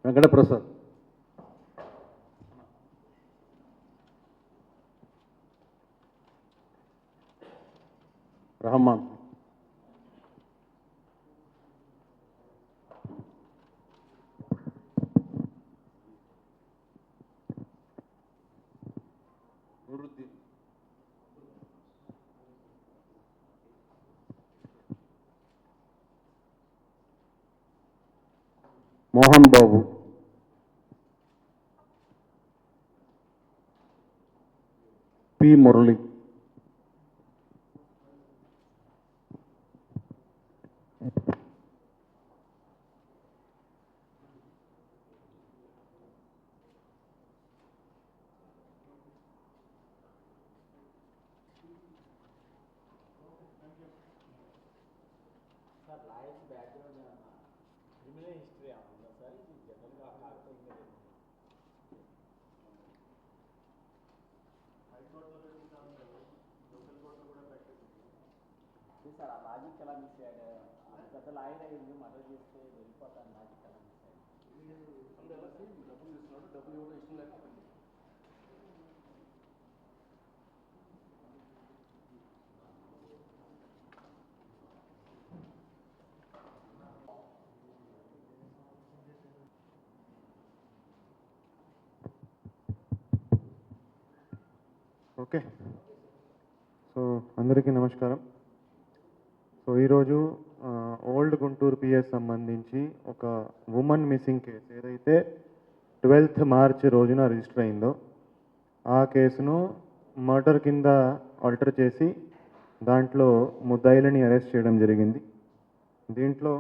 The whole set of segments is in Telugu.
Venkata Prasad, Rahman, Nooruddin, Mohan Babu, P Murali, sir lawyers background criminal history ఉందా సార్? ఇది జనరల్గా కాకపోతే ఇంకా హైకోర్టులో లోకల్ కోర్టులో కూడా పెట్టింది సార్. ఆ లాజిక్ ఎలా మిస్ అయ్యాడు? పెద్ద లాయర్ అయ్యింది, మర్డర్ చేస్తే వెళ్ళిపోతాను, లాజిక్ ఎలా మిస్ అయ్యాడు? డబ్బులు తీసుకున్నాడు, డబ్బులు ఇవ్వడం ఇష్టం లేకపోతే ఓకే. సో అందరికీ నమస్కారం. సో ఈరోజు ఓల్డ్ గుంటూరు పిఎస్ సంబంధించి ఒక ఉమెన్ మిస్సింగ్ కేసు ఏదైతే 12th మార్చ్ రోజున రిజిస్టర్ అయిందో ఆ కేసును మర్డర్ కింద ఆల్టర్ చేసి దాంట్లో ముద్దాయిలని అరెస్ట్ చేయడం జరిగింది. దీంట్లో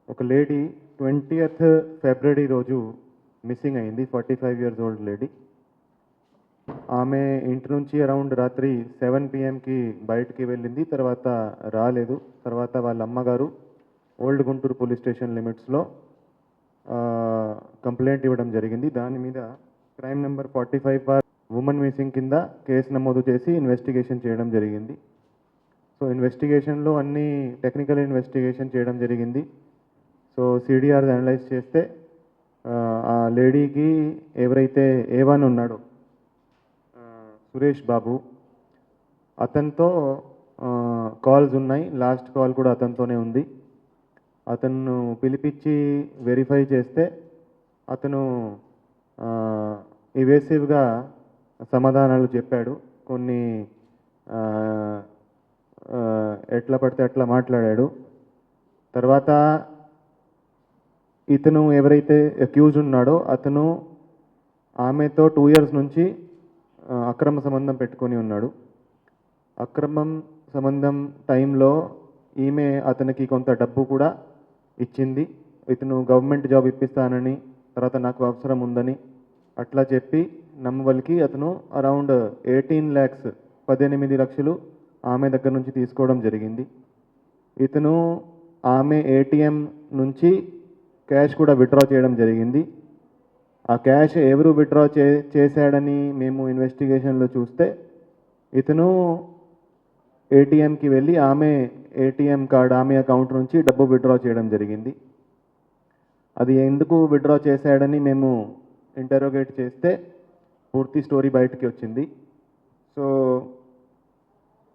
ఒక లేడీ 20th ఫిబ్రవరి రోజు మిస్సింగ్ అయింది. 45 years old లేడీ. ఆమె ఇంటి నుంచి అరౌండ్ రాత్రి 7 PM బయటికి వెళ్ళింది. తర్వాత రాలేదు. తర్వాత వాళ్ళ అమ్మగారు ఓల్డ్ గుంటూరు పోలీస్ స్టేషన్ లిమిట్స్లో కంప్లైంట్ ఇవ్వడం జరిగింది. దాని మీద క్రైమ్ నెంబర్ 45 ఉమెన్ మిస్సింగ్ కింద కేసు నమోదు చేసి ఇన్వెస్టిగేషన్ చేయడం జరిగింది. సో ఇన్వెస్టిగేషన్లో అన్ని టెక్నికల్ ఇన్వెస్టిగేషన్ చేయడం జరిగింది. సో సిడిఆర్ అనలైజ్ చేస్తే ఆ లేడీకి ఎవరైతే A1 ఉన్నాడో సురేష్ బాబు, అతనితో కాల్స్ ఉన్నాయి. లాస్ట్ కాల్ కూడా అతనితోనే ఉంది. అతను పిలిపించి వెరిఫై చేస్తే అతను ఇవేసివ్గా సమాధానాలు చెప్పాడు. కొన్ని ఎట్లా పడితే అట్లా మాట్లాడాడు. తర్వాత ఇతను ఎవరైతే అక్యూజ్ ఉన్నాడో అతను ఆమెతో 2 years నుంచి అక్రమ సంబంధం పెట్టుకొని ఉన్నాడు. అక్రమం సంబంధం టైంలో ఈమె అతనికి కొంత డబ్బు కూడా ఇచ్చింది. ఇతను గవర్నమెంట్ జాబ్ ఇప్పిస్తానని, తర్వాత నాకు అవసరం ఉందని అట్లా చెప్పి నమ్మవలికి అతను అరౌండ్ 18 lakhs 18 లక్షలు ఆమె దగ్గర నుంచి తీసుకోవడం జరిగింది. ఇతను ఆమె ATM నుంచి క్యాష్ కూడా విత్డ్రా చేయడం జరిగింది. ఆ క్యాష్ ఎవరు విత్డ్రా చేశాడని మేము ఇన్వెస్టిగేషన్లో చూస్తే ఇతను ATMకి వెళ్ళి ఆమె ATM కార్డ్ ఆమె అకౌంట్ నుంచి డబ్బు విత్డ్రా చేయడం జరిగింది. అది ఎందుకు విత్డ్రా చేశాడని మేము ఇంటరోగేట్ చేస్తే పూర్తి స్టోరీ బయటికి వచ్చింది. సో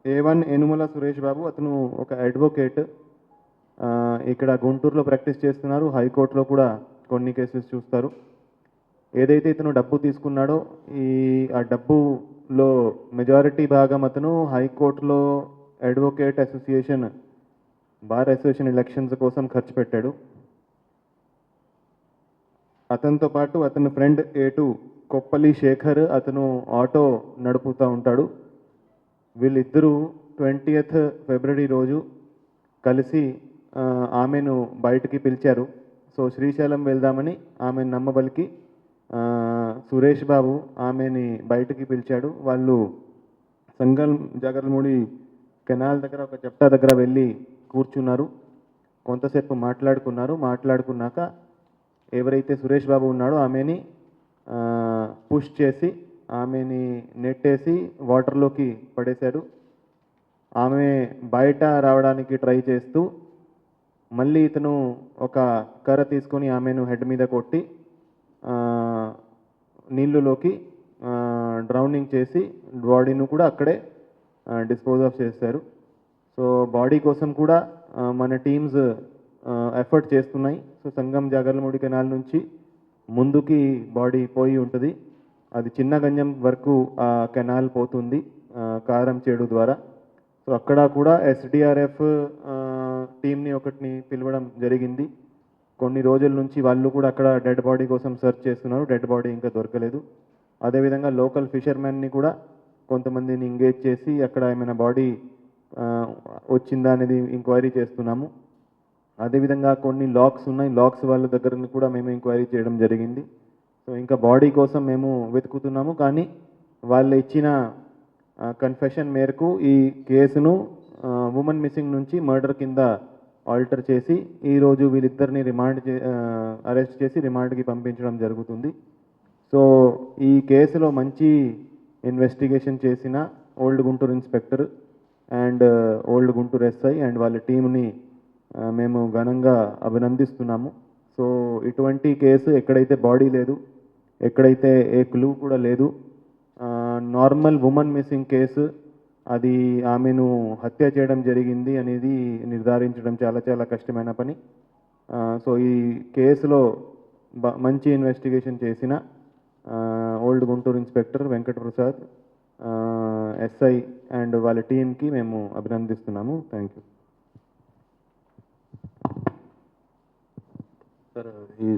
A1 యనుమల సురేష్ బాబు అతను ఒక అడ్వకేట్, ఇక్కడ గుంటూరులో ప్రాక్టీస్ చేస్తున్నారు. హైకోర్టులో కూడా కొన్ని కేసెస్ చూస్తారు. ఏదైతే ఇతను డబ్బు తీసుకున్నాడో ఆ డబ్బులో మెజారిటీ భాగం అతను హైకోర్టులో advocate association bar association elections కోసం ఖర్చు పెట్టాడు. అతనితో పాటు అతని ఫ్రెండ్ A2 కొప్పలి శేఖర్, అతను ఆటో నడుపుతూ ఉంటాడు. వీళ్ళిద్దరూ 20th ఫిబ్రవరి రోజు కలిసి ఆమెను బయటికి పిలిచారు. సో శ్రీశైలం వెళ్దామని ఆమెను నమ్మబలికి సురేష్ బాబు ఆమెని బయటికి పిలిచాడు. వాళ్ళు సంగం జగర్ముడి కెనాల్ దగ్గర ఒక చెప్టా దగ్గర వెళ్ళి కూర్చున్నారు. కొంతసేపు మాట్లాడుకున్నాక ఎవరైతే సురేష్ బాబు ఉన్నాడో ఆమెని పుష్ చేసి ఆమెని నెట్టేసి వాటర్లోకి పడేశాడు. ఆమె బయట రావడానికి ట్రై చేస్తూ మళ్ళీ ఇతను ఒక కర్ర తీసుకొని ఆమెను హెడ్ మీద కొట్టి నీళ్ళలోకి డ్రౌనింగ్ చేసి బాడీను కూడా అక్కడే డిస్పోజ్ ఆఫ్ చేశారు. సో బాడీ కోసం కూడా మన టీమ్స్ ఎఫర్ట్ చేస్తున్నాయి. సో సంగం జాగర్లమూడి కెనాల్ నుంచి ముందుకి బాడీ పోయి ఉంటుంది. అది చిన్న గంజం వరకు ఆ కెనాల్ పోతుంది కారం చేడు ద్వారా. సో అక్కడ కూడా ఎస్డిఆర్ఎఫ్ టీమ్ని ఒకటిని పిలవడం జరిగింది. కొన్ని రోజుల నుంచి వాళ్ళు కూడా అక్కడ డెడ్ బాడీ కోసం సెర్చ్ చేస్తున్నారు. డెడ్ బాడీ ఇంకా దొరకలేదు. అదేవిధంగా లోకల్ ఫిషర్మెన్ని కూడా కొంతమందిని ఎంగేజ్ చేసి అక్కడ ఏమైనా బాడీ వచ్చిందా అనేది ఎంక్వైరీ చేస్తున్నాము. అదేవిధంగా కొన్ని లాక్స్ ఉన్నాయి. లాక్స్ వాళ్ళ దగ్గర కూడా మేము ఎంక్వైరీ చేయడం జరిగింది. సో ఇంకా బాడీ కోసం మేము వెతుకుతున్నాము. కానీ వాళ్ళు ఇచ్చిన కన్ఫెషన్ మేరకు ఈ కేసును ఉమెన్ మిస్సింగ్ నుంచి మర్డర్ కింద ఆల్టర్ చేసి ఈరోజు వీళ్ళిద్దరిని అరెస్ట్ చేసి రిమాండ్కి పంపించడం జరుగుతుంది. సో ఈ కేసులో మంచి ఇన్వెస్టిగేషన్ చేసిన old Guntur inspector and old Guntur SI and వాళ్ళ టీంని మేము ఘనంగా అభినందిస్తున్నాము. సో ఇటువంటి కేసు ఎక్కడైతే బాడీ లేదు, ఎక్కడైతే ఏ క్లూ కూడా లేదు, నార్మల్ ఉమెన్ మిస్సింగ్ కేసు, అది ఆమెను హత్య చేయడం జరిగింది అనేది నిర్ధారించడం చాలా చాలా కష్టమైన పని. సో ఈ కేసులో మంచి ఇన్వెస్టిగేషన్ చేసిన old Guntur inspector Venkata Prasad, SI and వాళ్ళ టీంకి మేము అభినందిస్తున్నాము. Thank you. సార్, ఈ